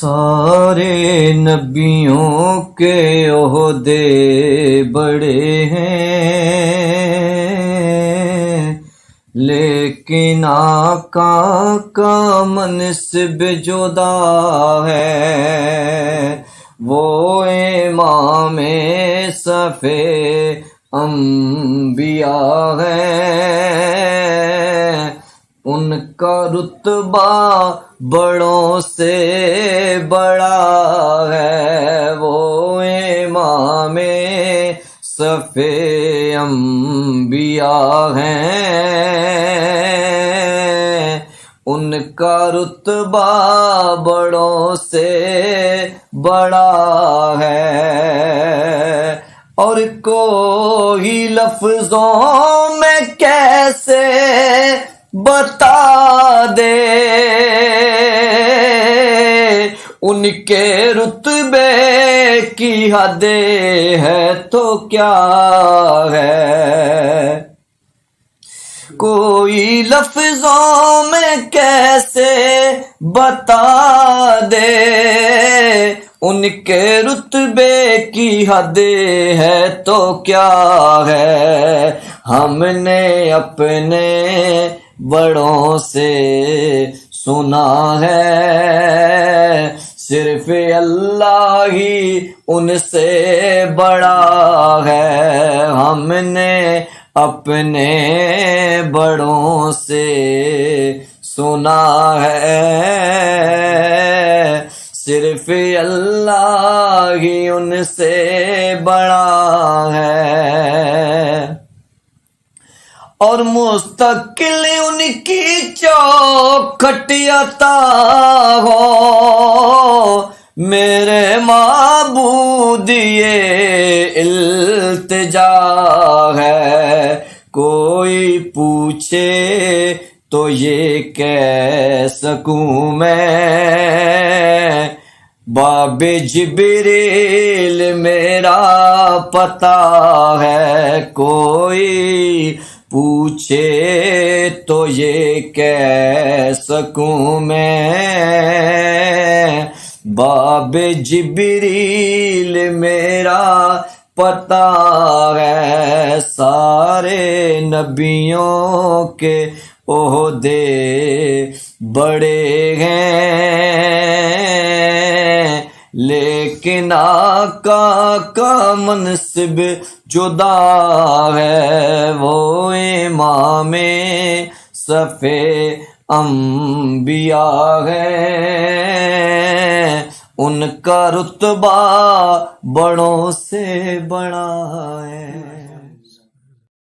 سارے نبیوں کے عہدے بڑے ہیں، لیکن آقا کا منصب جدا ہے۔ وہ امام صف انبیاء ہے، ان کا رتبہ بڑوں سے بڑا ہے۔ وہ امام صف انبیاء ہیں، ان کا رتبہ بڑوں سے بڑا ہے۔ اور کوئی لفظوں میں کیسے بتا دے ان کے رتبے کی حد ہے تو کیا ہے۔ کوئی لفظوں میں کیسے بتا دے ان کے رتبے کی حد ہے تو کیا ہے۔ ہم نے اپنے بڑوں سے سنا ہے، صرف اللہ ہی ان سے بڑا ہے۔ ہم نے اپنے بڑوں سے سنا ہے، صرف اللہ ہی ان سے بڑا ہے۔ اور مستقل ان کی چوکھٹ عطا ہو میرے معبود یہ التجا ہے۔ کوئی پوچھے تو یہ کہہ سکوں میں، باب جبریل میرا پتہ ہے۔ کوئی پوچھے تو یہ کہہ سکوں میں، باب جبریل میرا پتہ ہے۔ سارے نبیوں کے عہدے بڑے ہیں، لیکن آقا کا منصب جدا ہے۔ وہ امام صف انبیاء ہے، ان کا رتبہ بڑوں سے بڑا ہے۔